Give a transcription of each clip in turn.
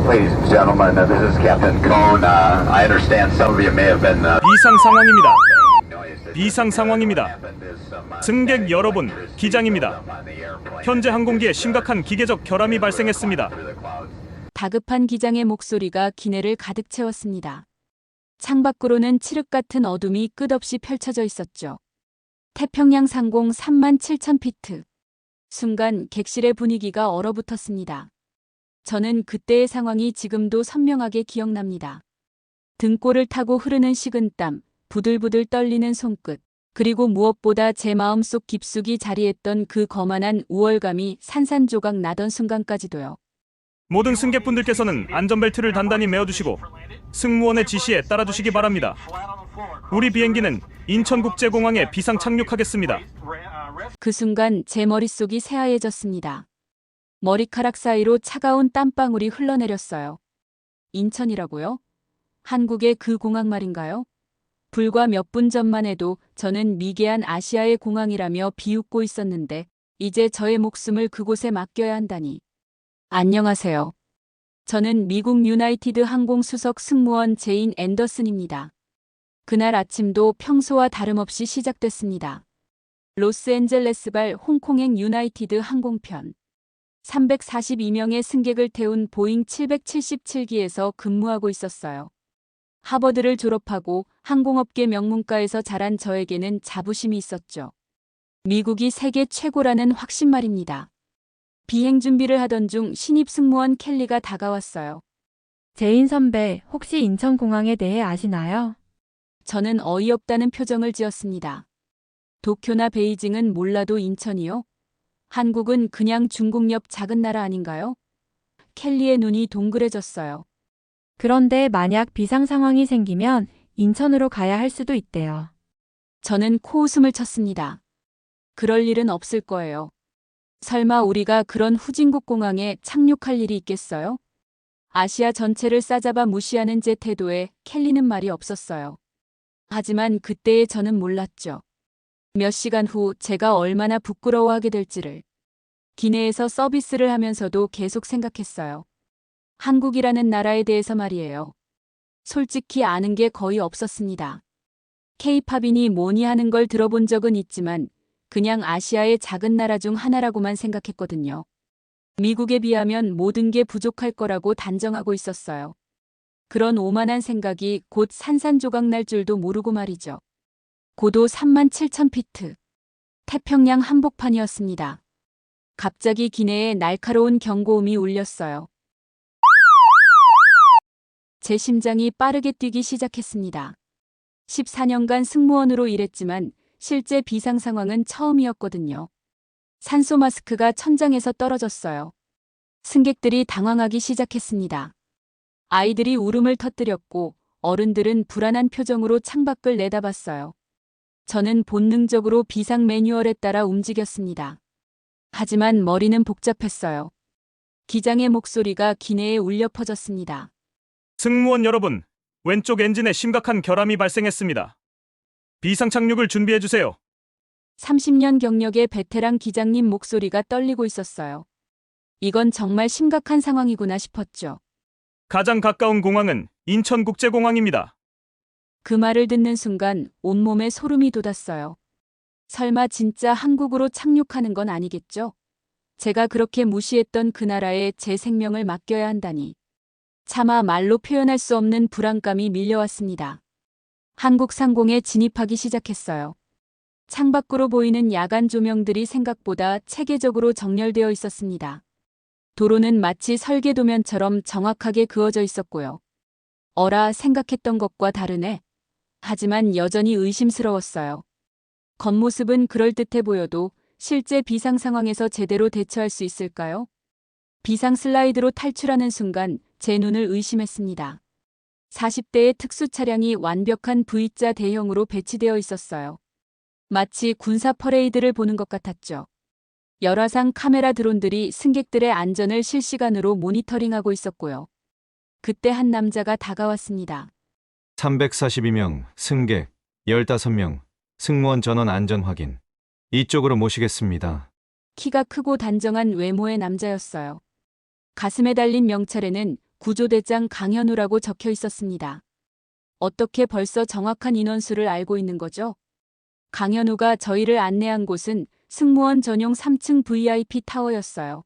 Ladies and gentlemen, this is Captain Cone. I understand some of you may have been 비상 상황입니다. noise. 비상 상황입니다. 승객 여러분, 기장입니다. 현재 항공기에 심각한 기계적 결함이 발생했습니다. 다급한 기장의 목소리가 기내를 가득 채웠습니다. 창밖으로는 칠흑 같은 어둠이 끝없이 펼쳐져 있었죠. 태평양 상공 37,000피트. 순간 객실의 분위기가 얼어붙었습니다. 저는 그때의 상황이 지금도 선명하게 기억납니다. 등골을 타고 흐르는 식은땀, 부들부들 떨리는 손끝, 그리고 무엇보다 제 마음속 깊숙이 자리했던 그 거만한 우월감이 산산조각 나던 순간까지도요. 모든 승객분들께서는 안전벨트를 단단히 매어주시고 승무원의 지시에 따라주시기 바랍니다. 우리 비행기는 인천국제공항에 비상 착륙하겠습니다. 그 순간 제 머릿속이 새하얘졌습니다. 머리카락 사이로 차가운 땀방울이 흘러내렸어요. 인천이라고요? 한국의 그 공항 말인가요? 불과 몇 분 전만 해도 저는 미개한 아시아의 공항이라며 비웃고 있었는데 이제 저의 목숨을 그곳에 맡겨야 한다니. 안녕하세요. 저는 미국 유나이티드 항공 수석 승무원 제인 앤더슨입니다. 그날 아침도 평소와 다름없이 시작됐습니다. 로스앤젤레스발 홍콩행 유나이티드 항공편. 342명의 승객을 태운 보잉 777기에서 근무하고 있었어요. 하버드를 졸업하고 항공업계 명문가에서 자란 저에게는 자부심이 있었죠. 미국이 세계 최고라는 확신 말입니다. 비행 준비를 하던 중 신입 승무원 켈리가 다가왔어요. 제인 선배, 혹시 인천공항에 대해 아시나요? 저는 어이없다는 표정을 지었습니다. 도쿄나 베이징은 몰라도 인천이요? 한국은 그냥 중국 옆 작은 나라 아닌가요? 켈리의 눈이 동그래졌어요. 그런데 만약 비상 상황이 생기면 인천으로 가야 할 수도 있대요. 저는 코웃음을 쳤습니다. 그럴 일은 없을 거예요. 설마 우리가 그런 후진국 공항에 착륙할 일이 있겠어요? 아시아 전체를 싸잡아 무시하는 제 태도에 켈리는 말이 없었어요. 하지만 그때의 저는 몰랐죠. 몇 시간 후 제가 얼마나 부끄러워하게 될지를. 기내에서 서비스를 하면서도 계속 생각했어요. 한국이라는 나라에 대해서 말이에요. 솔직히 아는 게 거의 없었습니다. K-팝이니 뭐니 하는 걸 들어본 적은 있지만 그냥 아시아의 작은 나라 중 하나라고만 생각했거든요. 미국에 비하면 모든 게 부족할 거라고 단정하고 있었어요. 그런 오만한 생각이 곧 산산조각 날 줄도 모르고 말이죠. 고도 37,000피트. 태평양 한복판이었습니다. 갑자기 기내에 날카로운 경고음이 울렸어요. 제 심장이 빠르게 뛰기 시작했습니다. 14년간 승무원으로 일했지만 실제 비상 상황은 처음이었거든요. 산소 마스크가 천장에서 떨어졌어요. 승객들이 당황하기 시작했습니다. 아이들이 울음을 터뜨렸고 어른들은 불안한 표정으로 창밖을 내다봤어요. 저는 본능적으로 비상 매뉴얼에 따라 움직였습니다. 하지만 머리는 복잡했어요. 기장의 목소리가 기내에 울려 퍼졌습니다. 승무원 여러분, 왼쪽 엔진에 심각한 결함이 발생했습니다. 비상 착륙을 준비해주세요. 30년 경력의 베테랑 기장님 목소리가 떨리고 있었어요. 이건 정말 심각한 상황이구나 싶었죠. 가장 가까운 공항은 인천국제공항입니다. 그 말을 듣는 순간 온몸에 소름이 돋았어요. 설마 진짜 한국으로 착륙하는 건 아니겠죠? 제가 그렇게 무시했던 그 나라에 제 생명을 맡겨야 한다니. 차마 말로 표현할 수 없는 불안감이 밀려왔습니다. 한국 상공에 진입하기 시작했어요. 창밖으로 보이는 야간 조명들이 생각보다 체계적으로 정렬되어 있었습니다. 도로는 마치 설계도면처럼 정확하게 그어져 있었고요. 어라 생각했던 것과 다르네. 하지만 여전히 의심스러웠어요. 겉모습은 그럴듯해 보여도 실제 비상 상황에서 제대로 대처할 수 있을까요? 비상 슬라이드로 탈출하는 순간 제 눈을 의심했습니다. 40대의 특수 차량이 완벽한 V자 대형으로 배치되어 있었어요. 마치 군사 퍼레이드를 보는 것 같았죠. 열화상 카메라 드론들이 승객들의 안전을 실시간으로 모니터링하고 있었고요. 그때 한 남자가 다가왔습니다. 342명, 승객 15명, 승무원 전원 안전 확인. 이쪽으로 모시겠습니다. 키가 크고 단정한 외모의 남자였어요. 가슴에 달린 명찰에는 구조대장 강현우라고 적혀 있었습니다. 어떻게 벌써 정확한 인원수를 알고 있는 거죠? 강현우가 저희를 안내한 곳은 승무원 전용 3층 VIP 타워였어요.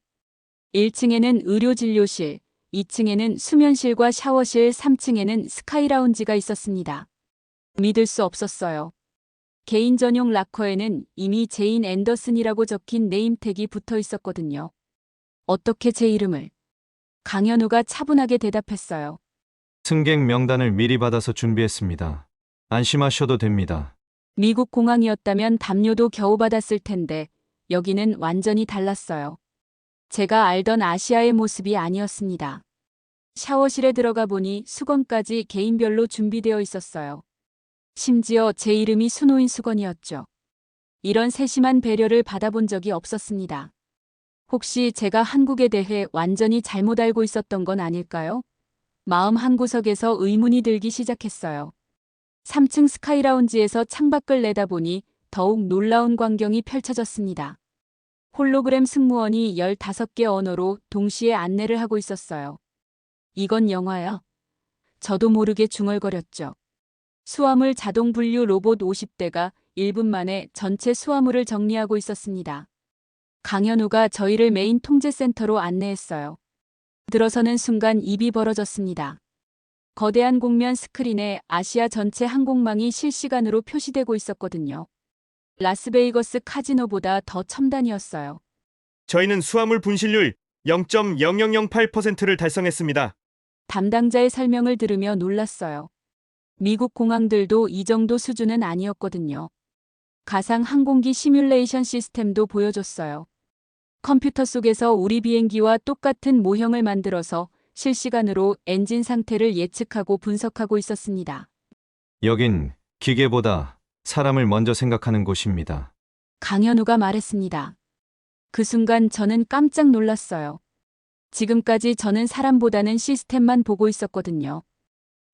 1층에는 의료진료실, 2층에는 수면실과 샤워실, 3층에는 스카이라운지가 있었습니다. 믿을 수 없었어요. 개인 전용 락커에는 이미 제인 앤더슨이라고 적힌 네임택이 붙어 있었거든요. 어떻게 제 이름을? 강현우가 차분하게 대답했어요. 승객 명단을 미리 받아서 준비했습니다. 안심하셔도 됩니다. 미국 공항이었다면 담요도 겨우 받았을 텐데 여기는 완전히 달랐어요. 제가 알던 아시아의 모습이 아니었습니다. 샤워실에 들어가 보니 수건까지 개인별로 준비되어 있었어요. 심지어 제 이름이 수노인 수건이었죠. 이런 세심한 배려를 받아본 적이 없었습니다. 혹시 제가 한국에 대해 완전히 잘못 알고 있었던 건 아닐까요? 마음 한구석에서 의문이 들기 시작했어요. 3층 스카이라운지에서 창밖을 내다보니 더욱 놀라운 광경이 펼쳐졌습니다. 홀로그램 승무원이 15개 언어로 동시에 안내를 하고 있었어요. 이건 영화야. 저도 모르게 중얼거렸죠. 수화물 자동 분류 로봇 50대가 1분 만에 전체 수화물을 정리하고 있었습니다. 강현우가 저희를 메인 통제센터로 안내했어요. 들어서는 순간 입이 벌어졌습니다. 거대한 곡면 스크린에 아시아 전체 항공망이 실시간으로 표시되고 있었거든요. 라스베이거스 카지노보다 더 첨단이었어요. 저희는 수화물 분실률 0.0008%를 달성했습니다. 담당자의 설명을 들으며 놀랐어요. 미국 공항들도 이 정도 수준은 아니었거든요. 가상 항공기 시뮬레이션 시스템도 보여줬어요. 컴퓨터 속에서 우리 비행기와 똑같은 모형을 만들어서 실시간으로 엔진 상태를 예측하고 분석하고 있었습니다. 여긴 기계보다 사람을 먼저 생각하는 곳입니다. 강현우가 말했습니다. 그 순간 저는 깜짝 놀랐어요. 지금까지 저는 사람보다는 시스템만 보고 있었거든요.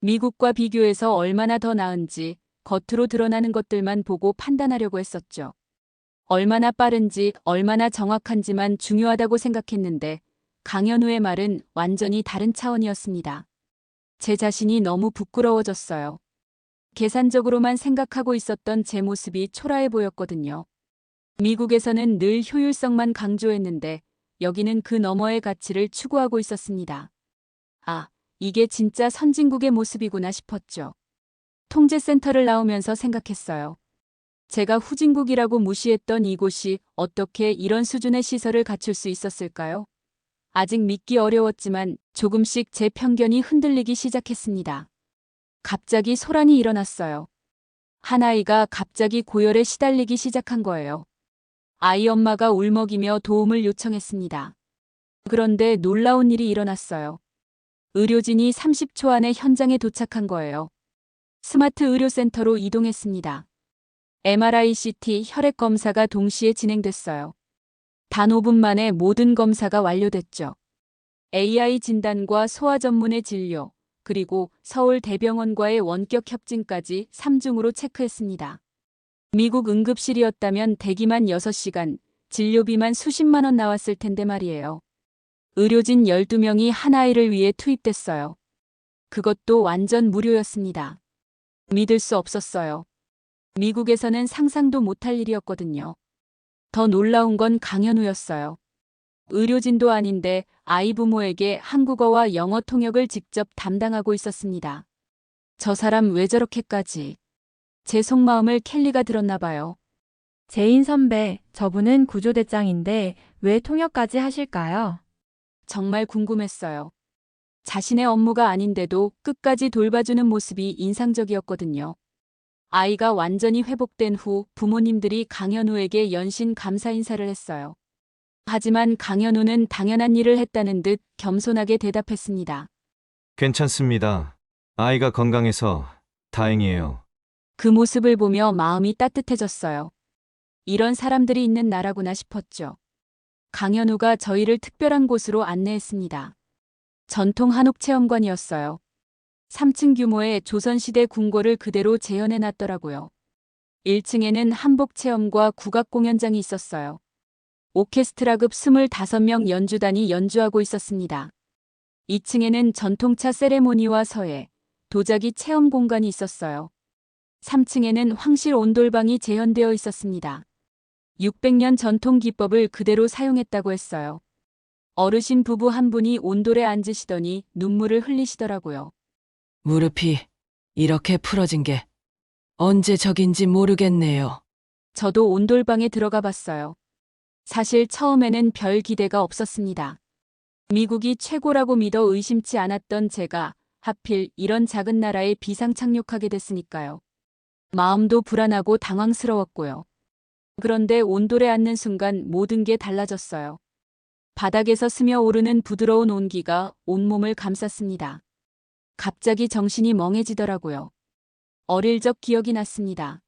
미국과 비교해서 얼마나 더 나은지 겉으로 드러나는 것들만 보고 판단하려고 했었죠. 얼마나 빠른지 얼마나 정확한지만 중요하다고 생각했는데 강현우의 말은 완전히 다른 차원이었습니다. 제 자신이 너무 부끄러워졌어요. 계산적으로만 생각하고 있었던 제 모습이 초라해 보였거든요. 미국에서는 늘 효율성만 강조했는데 여기는 그 너머의 가치를 추구하고 있었습니다. 아, 이게 진짜 선진국의 모습이구나 싶었죠. 통제센터를 나오면서 생각했어요. 제가 후진국이라고 무시했던 이곳이 어떻게 이런 수준의 시설을 갖출 수 있었을까요? 아직 믿기 어려웠지만 조금씩 제 편견이 흔들리기 시작했습니다. 갑자기 소란이 일어났어요. 한 아이가 갑자기 고열에 시달리기 시작한 거예요. 아이 엄마가 울먹이며 도움을 요청했습니다. 그런데 놀라운 일이 일어났어요. 의료진이 30초 안에 현장에 도착한 거예요. 스마트 의료센터로 이동했습니다. MRI, CT, 혈액 검사가 동시에 진행됐어요. 단 5분 만에 모든 검사가 완료됐죠. AI 진단과 소아 전문의 진료, 그리고 서울대병원과의 원격 협진까지 3중으로 체크했습니다. 미국 응급실이었다면 대기만 6시간, 진료비만 수십만 원 나왔을 텐데 말이에요. 의료진 12명이 한 아이를 위해 투입됐어요. 그것도 완전 무료였습니다. 믿을 수 없었어요. 미국에서는 상상도 못할 일이었거든요. 더 놀라운 건 강현우였어요. 의료진도 아닌데 아이 부모에게 한국어와 영어 통역을 직접 담당하고 있었습니다. 저 사람 왜 저렇게까지? 제 속마음을 켈리가 들었나 봐요. 제인 선배, 저분은 구조대장인데 왜 통역까지 하실까요? 정말 궁금했어요. 자신의 업무가 아닌데도 끝까지 돌봐주는 모습이 인상적이었거든요. 아이가 완전히 회복된 후 부모님들이 강현우에게 연신 감사 인사를 했어요. 하지만 강현우는 당연한 일을 했다는 듯 겸손하게 대답했습니다. 괜찮습니다. 아이가 건강해서 다행이에요. 그 모습을 보며 마음이 따뜻해졌어요. 이런 사람들이 있는 나라구나 싶었죠. 강현우가 저희를 특별한 곳으로 안내했습니다. 전통 한옥체험관이었어요. 3층 규모의 조선시대 궁궐을 그대로 재현해 놨더라고요. 1층에는 한복체험과 국악공연장이 있었어요. 오케스트라급 25명 연주단이 연주하고 있었습니다. 2층에는 전통차 세레모니와 서예, 도자기 체험 공간이 있었어요. 3층에는 황실 온돌방이 재현되어 있었습니다. 600년 전통 기법을 그대로 사용했다고 했어요. 어르신 부부 한 분이 온돌에 앉으시더니 눈물을 흘리시더라고요. 무릎이 이렇게 풀어진 게 언제 적인지 모르겠네요. 저도 온돌방에 들어가 봤어요. 사실 처음에는 별 기대가 없었습니다. 미국이 최고라고 믿어 의심치 않았던 제가 하필 이런 작은 나라에 비상 착륙하게 됐으니까요. 마음도 불안하고 당황스러웠고요. 그런데 온돌에 앉는 순간 모든 게 달라졌어요. 바닥에서 스며오르는 부드러운 온기가 온몸을 감쌌습니다. 갑자기 정신이 멍해지더라고요. 어릴 적 기억이 났습니다.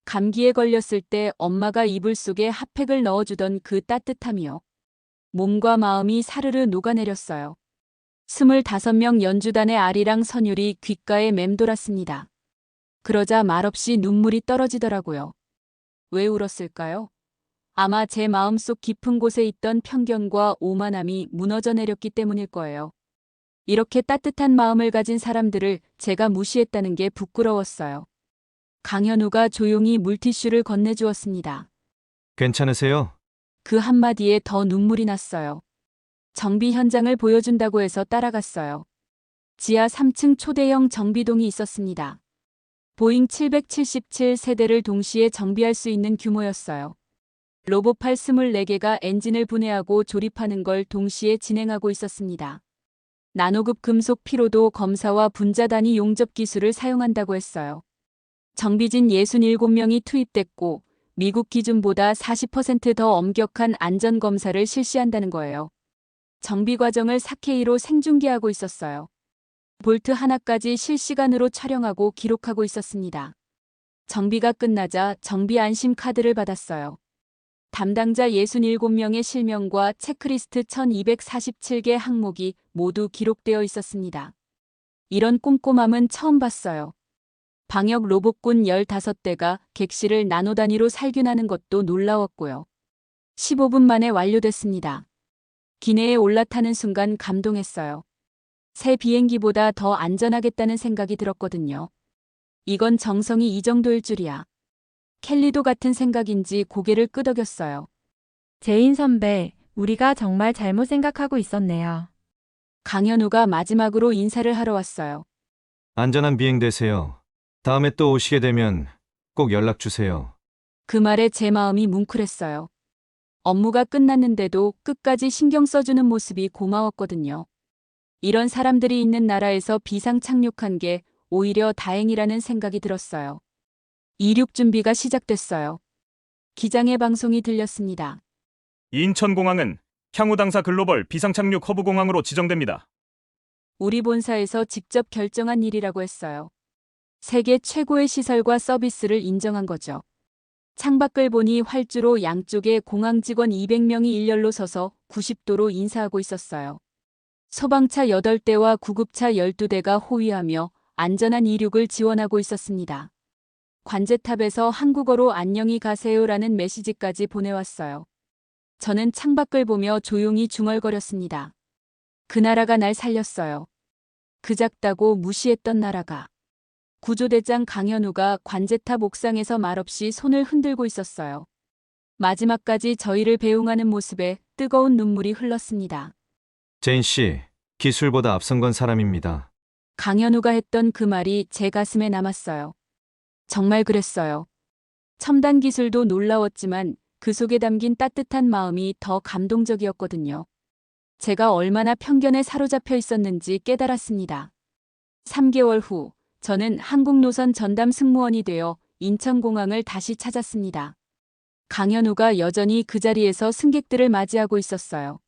감기에 걸렸을 때 엄마가 이불 속에 핫팩을 넣어주던 그 따뜻함이요. 몸과 마음이 사르르 녹아내렸어요. 25명 연주단의 아리랑 선율이 귓가에 맴돌았습니다. 그러자 말없이 눈물이 떨어지더라고요. 왜 울었을까요? 아마 제 마음속 깊은 곳에 있던 편견과 오만함이 무너져 내렸기 때문일 거예요. 이렇게 따뜻한 마음을 가진 사람들을 제가 무시했다는 게 부끄러웠어요. 강현우가 조용히 물티슈를 건네주었습니다. 괜찮으세요? 그 한마디에 더 눈물이 났어요. 정비 현장을 보여준다고 해서 따라갔어요. 지하 3층 초대형 정비동이 있었습니다. 보잉 777 세대를 동시에 정비할 수 있는 규모였어요. 로봇팔 24개가 엔진을 분해하고 조립하는 걸 동시에 진행하고 있었습니다. 나노급 금속 피로도 검사와 분자 단위 용접 기술을 사용한다고 했어요. 정비진 67명이 투입됐고 미국 기준보다 40% 더 엄격한 안전검사를 실시한다는 거예요. 정비 과정을 4K로 생중계하고 있었어요. 볼트 하나까지 실시간으로 촬영하고 기록하고 있었습니다. 정비가 끝나자 정비 안심 카드를 받았어요. 담당자 67명의 실명과 체크리스트 1247개 항목이 모두 기록되어 있었습니다. 이런 꼼꼼함은 처음 봤어요. 방역 로봇군 15대가 객실을 나노 단위로 살균하는 것도 놀라웠고요. 15분 만에 완료됐습니다. 기내에 올라타는 순간 감동했어요. 새 비행기보다 더 안전하겠다는 생각이 들었거든요. 이건 정성이 이 정도일 줄이야. 켈리도 같은 생각인지 고개를 끄덕였어요. 제인 선배, 우리가 정말 잘못 생각하고 있었네요. 강현우가 마지막으로 인사를 하러 왔어요. 안전한 비행 되세요. 다음에 또 오시게 되면 꼭 연락 주세요. 그 말에 제 마음이 뭉클했어요. 업무가 끝났는데도 끝까지 신경 써주는 모습이 고마웠거든요. 이런 사람들이 있는 나라에서 비상 착륙한 게 오히려 다행이라는 생각이 들었어요. 이륙 준비가 시작됐어요. 기장의 방송이 들렸습니다. 인천공항은 향후 당사 글로벌 비상착륙 허브 공항으로 지정됩니다. 우리 본사에서 직접 결정한 일이라고 했어요. 세계 최고의 시설과 서비스를 인정한 거죠. 창밖을 보니 활주로 양쪽에 공항 직원 200명이 일렬로 서서 90도로 인사하고 있었어요. 소방차 8대와 구급차 12대가 호위하며 안전한 이륙을 지원하고 있었습니다. 관제탑에서 한국어로 안녕히 가세요라는 메시지까지 보내왔어요. 저는 창밖을 보며 조용히 중얼거렸습니다. 그 나라가 날 살렸어요. 그 작다고 무시했던 나라가. 구조대장 강현우가 관제탑 옥상에서 말없이 손을 흔들고 있었어요. 마지막까지 저희를 배웅하는 모습에 뜨거운 눈물이 흘렀습니다. 제인 씨, 기술보다 앞선 건 사람입니다. 강현우가 했던 그 말이 제 가슴에 남았어요. 정말 그랬어요. 첨단 기술도 놀라웠지만 그 속에 담긴 따뜻한 마음이 더 감동적이었거든요. 제가 얼마나 편견에 사로잡혀 있었는지 깨달았습니다. 3개월 후 저는 한국노선 전담 승무원이 되어 인천공항을 다시 찾았습니다. 강현우가 여전히 그 자리에서 승객들을 맞이하고 있었어요.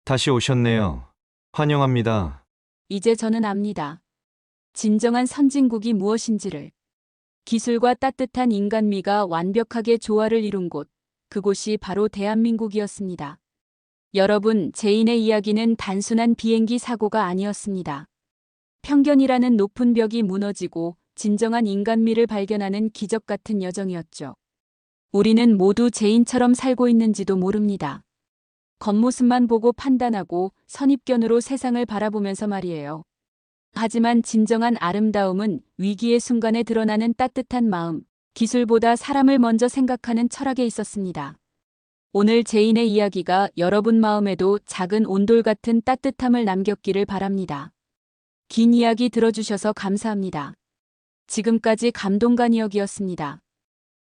다시 오셨네요. 환영합니다. 이제 저는 압니다. 진정한 선진국이 무엇인지를. 기술과 따뜻한 인간미가 완벽하게 조화를 이룬 곳, 그곳이 바로 대한민국이었습니다. 여러분, 제인의 이야기는 단순한 비행기 사고가 아니었습니다. 편견이라는 높은 벽이 무너지고 진정한 인간미를 발견하는 기적 같은 여정이었죠. 우리는 모두 제인처럼 살고 있는지도 모릅니다. 겉모습만 보고 판단하고 선입견으로 세상을 바라보면서 말이에요. 하지만 진정한 아름다움은 위기의 순간에 드러나는 따뜻한 마음, 기술보다 사람을 먼저 생각하는 철학에 있었습니다. 오늘 제인의 이야기가 여러분 마음에도 작은 온돌 같은 따뜻함을 남겼기를 바랍니다. 긴 이야기 들어주셔서 감사합니다. 지금까지 감동간 이야기였습니다.